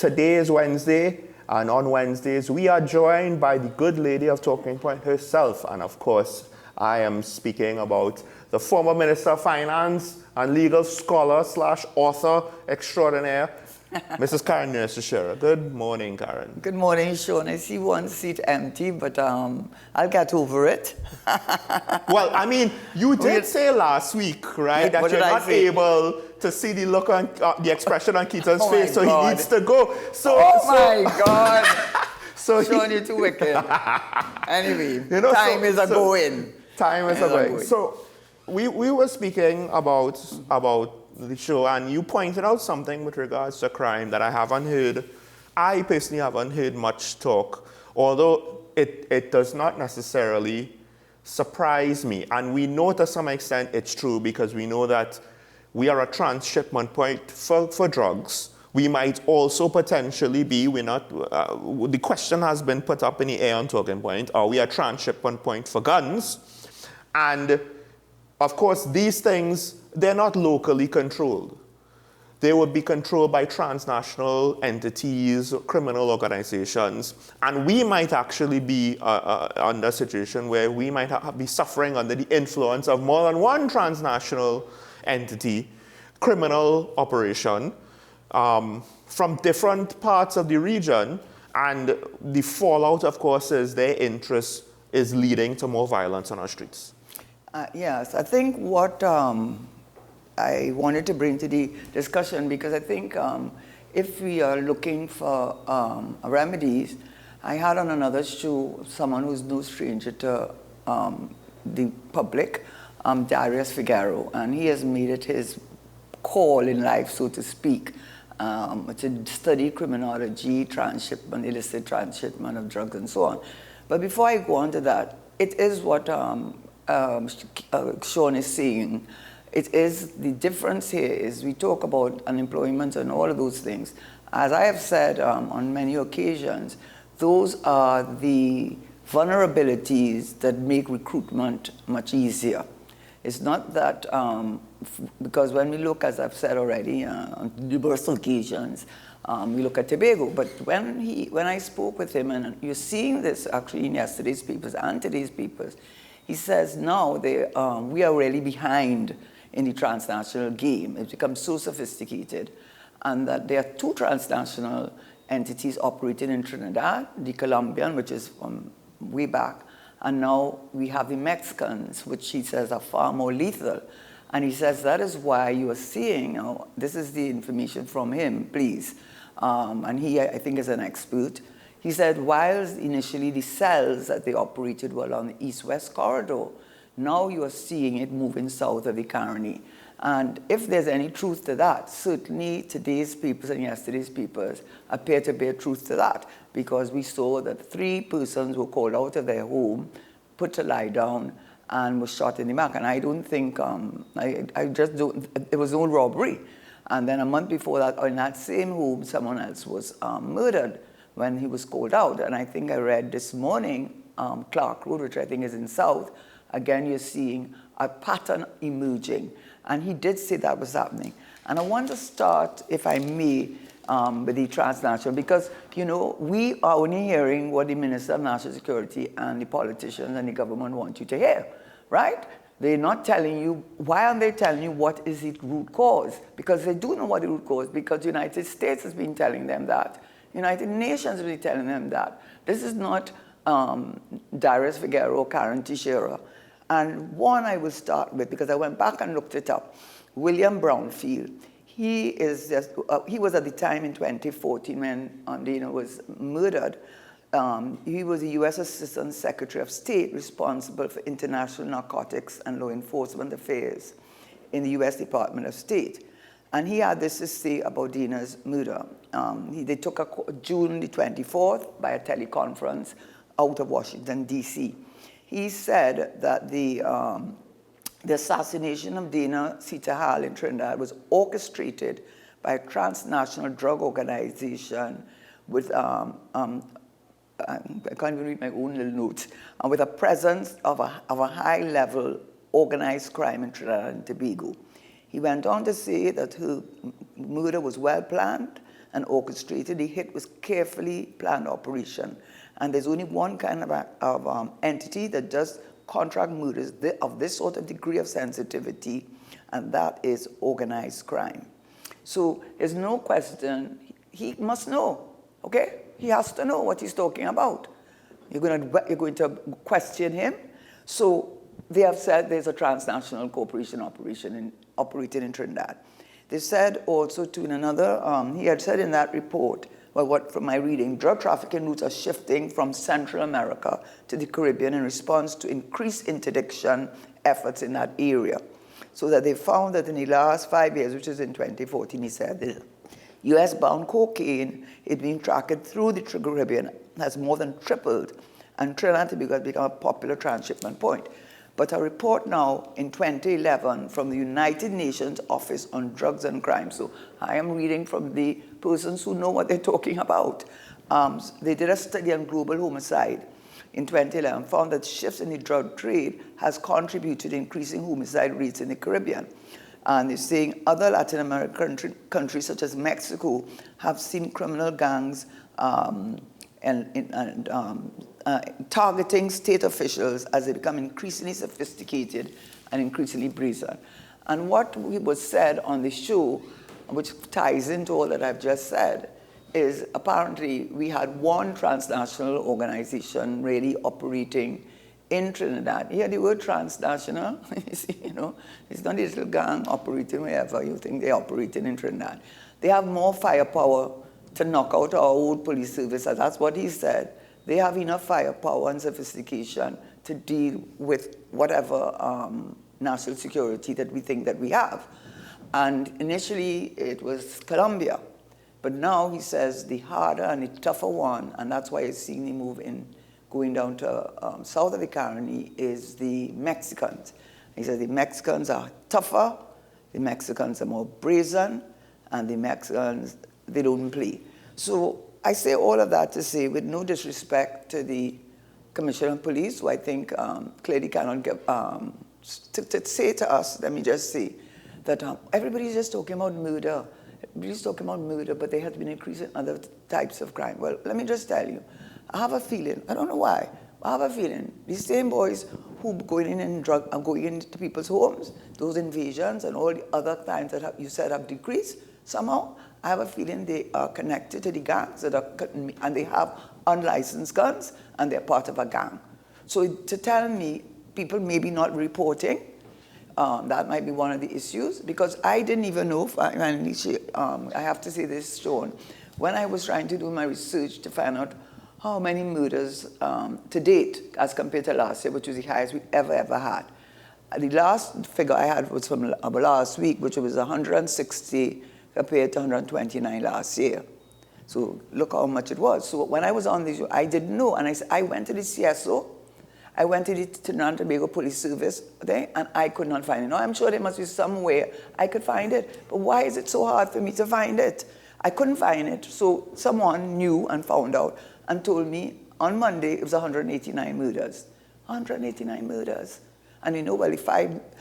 today is Wednesday, and on Wednesdays we are joined by the good lady of Talking Point herself. And of course, I am speaking about the former Minister of Finance and legal scholar / author extraordinaire, Mrs. Karen Nurse-Shera. Good morning, Karen. Good morning, Sean. I see one seat empty, but I'll get over it. Well, I mean, you did say last week, right, that you're not able to see the look on the expression on Keaton's face, so he needs to go. My God. So Sean, you're too wicked. Anyway, time is a-going. Time is a-going. So we were speaking about the show, and you pointed out something with regards to crime that I personally haven't heard much talk, although it does not necessarily surprise me. And we know to some extent it's true, because we know that we are a transshipment point for drugs. We might also potentially be, the question has been put up in the air on Talking Point, are we a transshipment point for guns? And of course, these things, they're not locally controlled. They would be controlled by transnational entities, criminal organizations, and we might actually be under a situation where we might be suffering under the influence of more than one transnational entity, criminal operation, from different parts of the region, and the fallout, of course, is their interest is leading to more violence on our streets. Yes, I think what I wanted to bring to the discussion, because I think if we are looking for remedies, I had on another show someone who's no stranger to the public, Darius Figueroa, and he has made it his call in life, so to speak, to study criminology, transshipment, illicit transshipment of drugs, and so on. But before I go on to that, it is what Sean is saying. It is, the difference here is we talk about unemployment and all of those things. As I have said on many occasions, those are the vulnerabilities that make recruitment much easier. It's not that, because when we look, as I've said already, on numerous occasions, we look at Tobago, but when I spoke with him, and you're seeing this actually in yesterday's papers and today's papers, he says now we are really behind in the transnational game. It's become so sophisticated, and that there are two transnational entities operating in Trinidad, the Colombian, which is from way back, and now we have the Mexicans, which he says are far more lethal. And he says that is why you are seeing, this is the information from him, please, and he, I think, is an expert. He said, whilst initially the cells that they operated were on the east-west corridor, now you are seeing it moving south of the Caroni. And if there's any truth to that, certainly today's papers and yesterday's papers appear to bear truth to that, because we saw that 3 persons were called out of their home, put to lie down, and was shot in the back. And I don't think, I just don't, there was no robbery. And then a month before that, in that same home, someone else was murdered when he was called out. And I think I read this morning, Clark Road, which I think is in South, again, you're seeing a pattern emerging. And he did say that was happening. And I want to start, if I may, with the transnational, because, we are only hearing what the Minister of National Security and the politicians and the government want you to hear, right? They're not telling you, why aren't they telling you what is the root cause? Because they do know what the root cause, because the United States has been telling them that. United Nations has been telling them that. This is not Darius Figueroa or Karen Teixeira. And one I will start with, because I went back and looked it up, William Brownfield. He was at the time in 2014 when Dana was murdered. He was the U.S. Assistant Secretary of State responsible for international narcotics and law enforcement affairs in the U.S. Department of State. And he had this to say about Dana's murder. They took June the 24th by a teleconference out of Washington, D.C. He said that the assassination of Dana Sita Hall in Trinidad was orchestrated by a transnational drug organization with, I can't even read my own little notes, and with a presence of a high-level organized crime in Trinidad and Tobago. He went on to say that her murder was well planned and orchestrated. The hit was carefully planned operation. And there's only one kind of entity that does contract murders of this sort of degree of sensitivity, and that is organized crime. So there's no question, he must know, okay? He has to know what he's talking about. You're going to question him. So they have said there's a transnational corporation operating in Trinidad. They said also in another, he had said in that report, well, from my reading, drug trafficking routes are shifting from Central America to the Caribbean in response to increased interdiction efforts in that area. So that they found that in the last 5 years, which is in 2014, he said, the US-bound cocaine is being tracked through the Caribbean has more than tripled, and Trinidad has become a popular transshipment point. But a report now in 2011 from the United Nations Office on Drugs and Crime, so I am reading from the persons who know what they're talking about. They did a study on global homicide in 2011, found that shifts in the drug trade has contributed to increasing homicide rates in the Caribbean. And they're saying other Latin American countries such as Mexico have seen criminal gangs targeting state officials as they become increasingly sophisticated and increasingly brazen. And what was said on the show, which ties into all that I've just said, is apparently we had one transnational organization really operating in Trinidad. Here the word transnational, you know, it's not a little gang operating wherever you think they're operating in Trinidad. They have more firepower to knock out our old police service, and that's what he said. They have enough firepower and sophistication to deal with whatever national security that we think that we have. And initially it was Colombia, but now he says the harder and the tougher one, and that's why you're seeing the move in going down to south of the Caribbean, is the Mexicans. He says the Mexicans are tougher, the Mexicans are more brazen, and the Mexicans, they don't play. So I say all of that to say, with no disrespect to the Commissioner of Police, who I think clearly cannot give, to say to us, let me just say, that everybody's just talking about murder. Everybody's talking about murder, but there has been an increase in other types of crime. Well, let me just tell you, I have a feeling, I don't know why, I have a feeling these same boys who going in and are going into people's homes, those invasions and all the other times that you said have decreased, somehow, I have a feeling they are connected to the gangs and they have unlicensed guns and they're part of a gang. So to tell me people maybe not reporting, that might be one of the issues, because I didn't even know, I have to say this, Sean, when I was trying to do my research to find out how many murders to date as compared to last year, which was the highest we ever had. The last figure I had was from last week, which was 160 compared to 129 last year. So look how much it was. So when I was on this, I didn't know, and I went to the CSO, I went to the Trinidad and Tobago Police Service there, and I could not find it. Now, I'm sure there must be somewhere I could find it, but why is it so hard for me to find it? I couldn't find it, so someone knew and found out and told me on Monday it was 189 murders. 189 murders. And you know, well,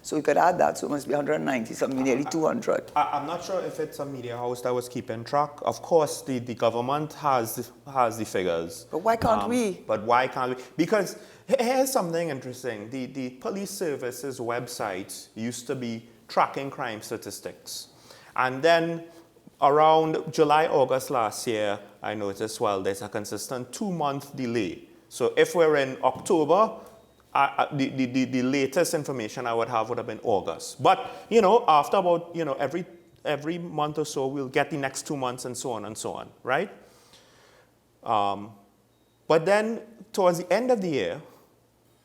so you could add that, so it must be 190, something nearly 200. I'm not sure if it's a media house that was keeping track. Of course, the government has the figures. But why can't we? But why can't we? Because here's something interesting. The police service's website used to be tracking crime statistics. And then around July, August last year, I noticed, well, there's a consistent 2-month delay. So if we're in October, the latest information I would have been August. But, you know, after about, you know, every month or so, we'll get the next 2 months and so on, right? But then towards the end of the year,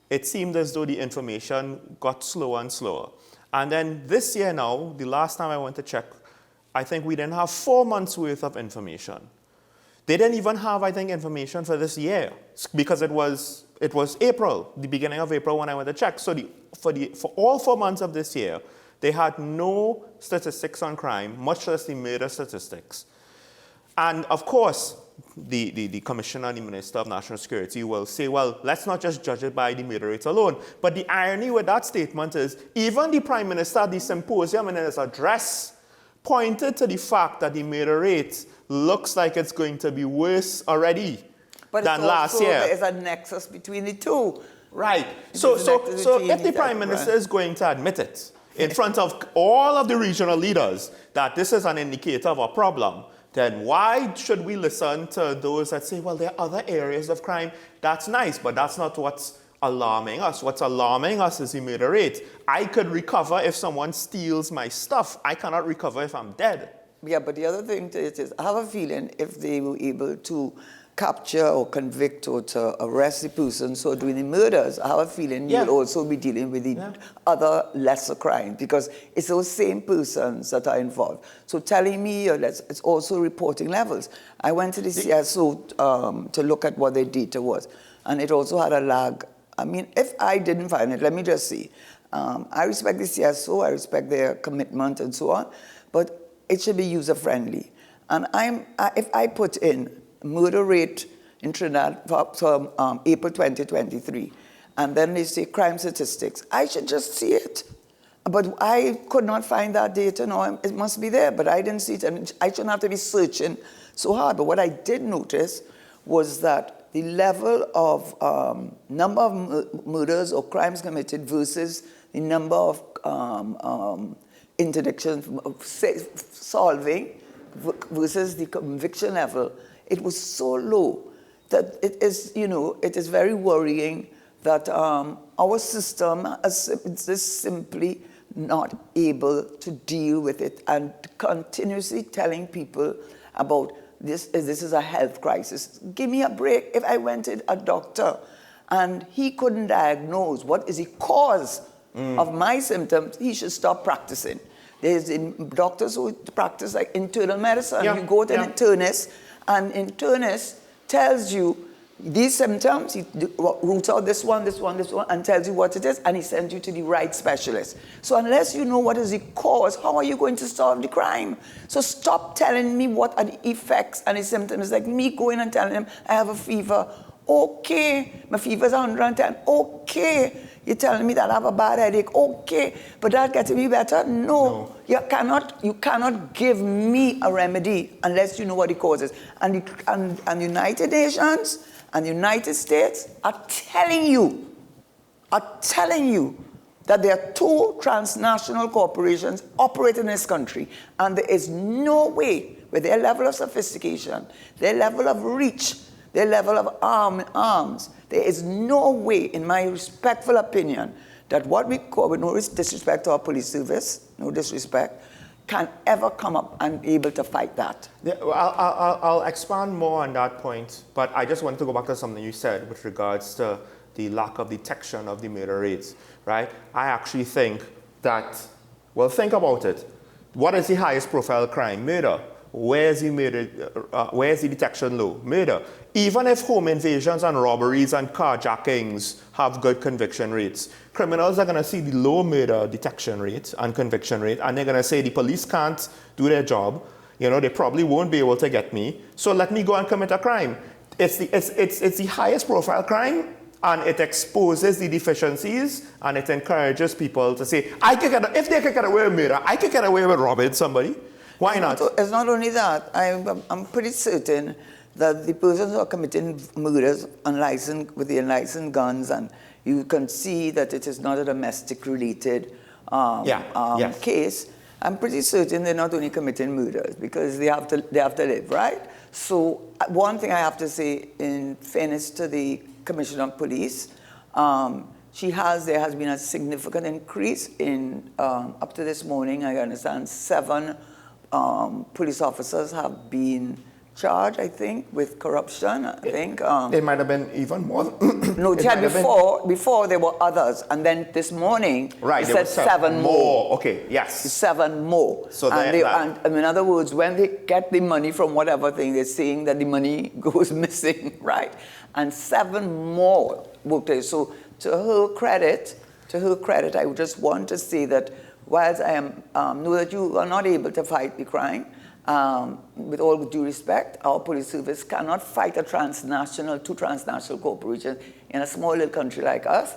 it seemed as though the information got slower and slower. And then this year now, the last time I went to check, I think we didn't have 4 months worth of information. They didn't even have, I think, information for this year, because it was April, the beginning of April when I went to check. So for all 4 months of this year, they had no statistics on crime, much less the murder statistics. And of course, the Commissioner and the Minister of National Security will say, well, let's not just judge it by the murder rates alone. But the irony with that statement is, even the Prime Minister at the symposium in his address pointed to the fact that the murder rate looks like it's going to be worse already than last year. There is a nexus between the two. Right. So if the Prime Minister is going to admit it in front of all of the regional leaders that this is an indicator of a problem, then why should we listen to those that say, well, there are other areas of crime? That's nice, but that's not what's alarming us. What's alarming us is the murder rate. I could recover if someone steals my stuff. I cannot recover if I'm dead. Yeah, but the other thing to it is, I have a feeling if they were able to capture or convict or to arrest the persons who are doing the murders, I have a feeling you will also be dealing with the other lesser crimes, because it's those same persons that are involved. So telling me it's also reporting levels. I went to the CSO to look at what their data was, and it also had a lag. I mean, if I didn't find it, let me just see. I respect the CSO, I respect their commitment and so on, but it should be user-friendly. And if I put in murder rate in Trinidad from April 2023, and then they say crime statistics, I should just see it. But I could not find that data. No, it must be there, but I didn't see it, and I shouldn't have to be searching so hard. But what I did notice was that the level of number of murders or crimes committed versus the number of interdictions solving versus the conviction level, it was so low that it is very worrying that our system is simply not able to deal with it, and continuously telling people about this is a health crisis. Give me a break. If I went to a doctor and he couldn't diagnose what is the cause of my symptoms, he should stop practicing. There's doctors who practice like internal medicine. You go to an internist, and internist tells you these symptoms, he roots out this one, and tells you what it is, and he sends you to the right specialist. So unless you know what is the cause, how are you going to solve the crime? So stop telling me what are the effects and the symptoms. Like me going and telling him, I have a fever. Okay, my fever is 110. Okay, you're telling me that I have a bad headache. Okay, but that gets me better? No. You cannot give me a remedy unless you know what the cause is. And the United Nations and the United States are telling you that there are two transnational corporations operating in this country, and there is no way with their level of sophistication, their level of reach, their level of arms, there is no way, in my respectful opinion, that what we call, with no disrespect to our police service, no disrespect, can ever come up and be able to fight that. Yeah, well, I'll expand more on that point, but I just want to go back to something you said with regards to the lack of detection of the murder rates, right? I actually think that, well, think about it. What is the highest profile crime? Murder. Where's the detection low? Murder. Even if home invasions and robberies and carjackings have good conviction rates, criminals are going to see the low murder detection rate and conviction rate, and they're going to say the police can't do their job. They probably won't be able to get me, so let me go and commit a crime. It's the highest profile crime, and it exposes the deficiencies, and it encourages people to say, if they could get away with murder, I could get away with robbing somebody. Why not? It's not only that. I'm pretty certain that the persons who are committing murders with the unlicensed guns, and you can see that it is not a domestic-related case. I'm pretty certain they're not only committing murders because they have to live, right? So one thing I have to say, in fairness to the Commissioner of Police, there has been a significant increase in up to this morning. I understand 7 police officers have been charged, I think, with corruption. It might have been even more. No, before there were others, and then this morning they said 7 more. Okay, yes. 7 more. So and in other words, when they get the money from whatever thing, they're saying that the money goes missing, right? And 7 more. So to her credit, I would just want to say that whilst I know that you are not able to fight the crime, with all due respect, our police service cannot fight two transnational corporations in a small little country like ours.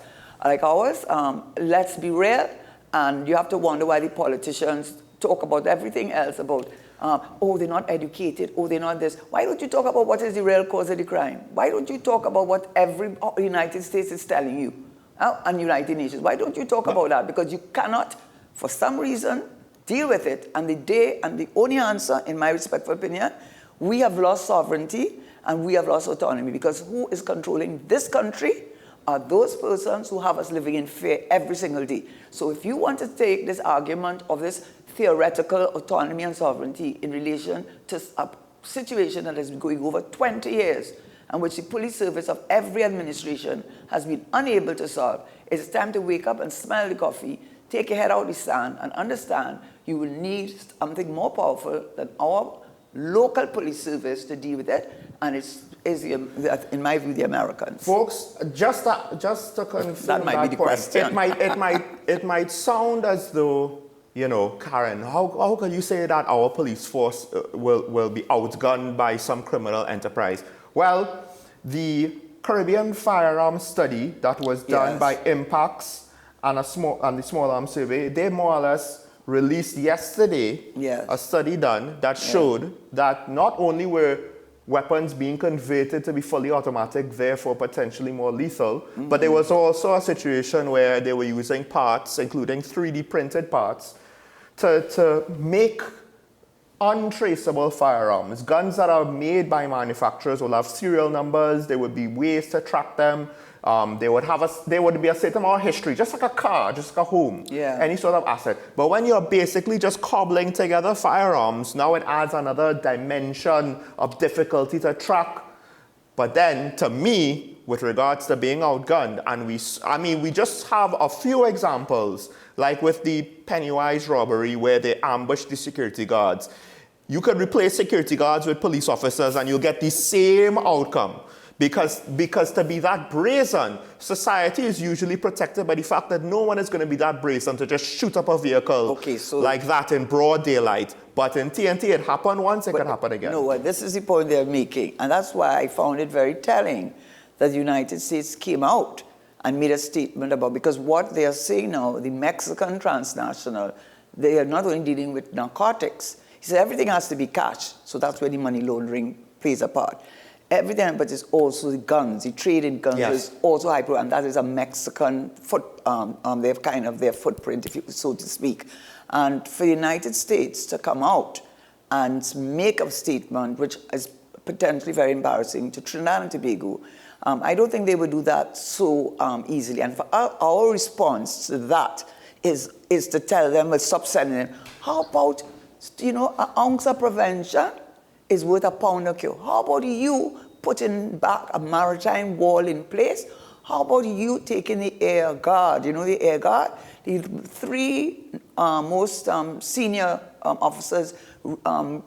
Let's be real, and you have to wonder why the politicians talk about everything else, about, oh, they're not educated, oh, they're not this. Why don't you talk about what is the real cause of the crime? Why don't you talk about what every United States is telling you? And United Nations. Why don't you talk about that? Because you cannot, for some reason, deal with it. And the only answer, in my respectful opinion, we have lost sovereignty and we have lost autonomy, because who is controlling this country are those persons who have us living in fear every single day. So if you want to take this argument of this theoretical autonomy and sovereignty in relation to a situation that has been going over 20 years, and which the police service of every administration has been unable to solve, it's time to wake up and smell the coffee, take your head out of the sand, and understand you will need something more powerful than our local police service to deal with it, and it's in my view, the Americans. Folks, just to confirm that might be the point, question. it might sound as though, you know, Karen, how can you say that our police force will be outgunned by some criminal enterprise? Well, the Caribbean firearms study that was done by Impacts and the Small Arms Survey, they more or less released yesterday a study done that showed that not only were weapons being converted to be fully automatic, therefore potentially more lethal, but there was also a situation where they were using parts, including 3D printed parts, to make untraceable firearms. Guns that are made by manufacturers will have serial numbers, there would be ways to track them, there would be a certain amount of history, just like a car, just like a home, any sort of asset. But when you're basically just cobbling together firearms, now it adds another dimension of difficulty to track. But then, to me, with regards to being outgunned, and we just have a few examples, like with the Pennywise robbery where they ambushed the security guards. You could replace security guards with police officers and you'll get the same outcome. Because to be that brazen, society is usually protected by the fact that no one is going to be that brazen to just shoot up a vehicle like that in broad daylight. But in TNT, it happened once, it can happen again. No, this is the point they're making. And that's why I found it very telling that the United States came out and made a statement about, because what they are saying now, the Mexican transnational, they are not only dealing with narcotics. He said everything has to be cash, so that's where the money laundering plays a part. Everything, but it's also the guns, the trade in guns is also hyper, and that is a Mexican they have kind of their footprint, if you so to speak. And for the United States to come out and make a statement which is potentially very embarrassing to Trinidad and Tobago, I don't think they would do that so easily. And for our response to that is to tell them, well, stop sending them. How about, an ounce of prevention is worth a pound of cure? How about you putting back a maritime wall in place? How about you taking the Air Guard? The Air Guard, the three most senior officers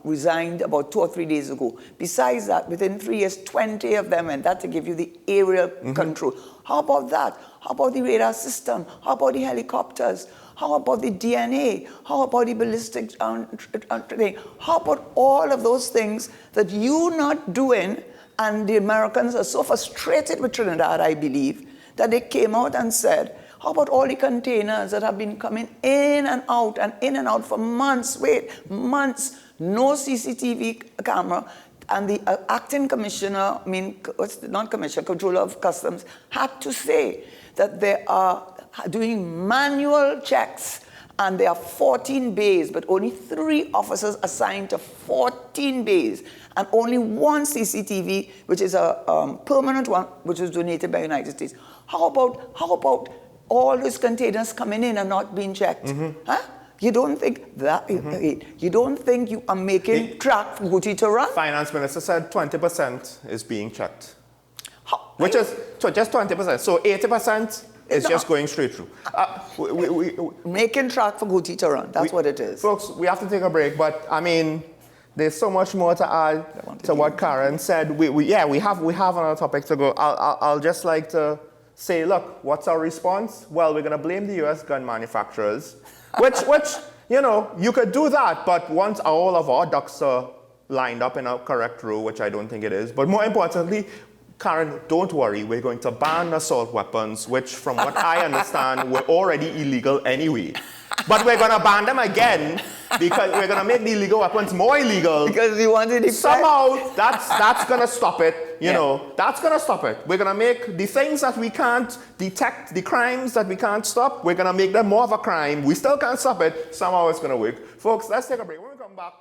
resigned about 2 or 3 days ago. Besides that, within 3 years, 20 of them went. That to give you the aerial control. How about that? How about the radar system? How about the helicopters? How about the DNA? How about the ballistic thing? How about all of those things that you're not doing? And the Americans are so frustrated with Trinidad, I believe, that they came out and said, how about all the containers that have been coming in and out for months? Months, no CCTV camera. And the acting commissioner, controller of customs, had to say that they are doing manual checks, and there are 14 bays, but only 3 officers assigned to 14 bays, and only 1 CCTV, which is a permanent one, which was donated by the United States. How about all those containers coming in and not being checked? Huh? You don't think that? You don't think you are making track for Gucci to run? Finance Minister said 20% is being checked, which is just 20%. So 80%. It's just going straight through. Making track for Gucci to run. That's what it is. Folks, we have to take a break, but there's so much more to add to what Karen said. We have another topic to go. I'll just like to say, look, what's our response? Well, we're going to blame the U.S. gun manufacturers, which you could do that, but once all of our ducks are lined up in a correct row, which I don't think it is, but more importantly, Karen, don't worry, we're going to ban assault weapons, which from what I understand were already illegal anyway. but we're going to ban them again because we're going to make the illegal weapons more illegal. Because we wanted to somehow that's going to stop it, you know. That's going to stop it. We're going to make the things that we can't detect, the crimes that we can't stop, we're going to make them more of a crime. We still can't stop it. Somehow it's going to work. Folks, let's take a break. When we come back,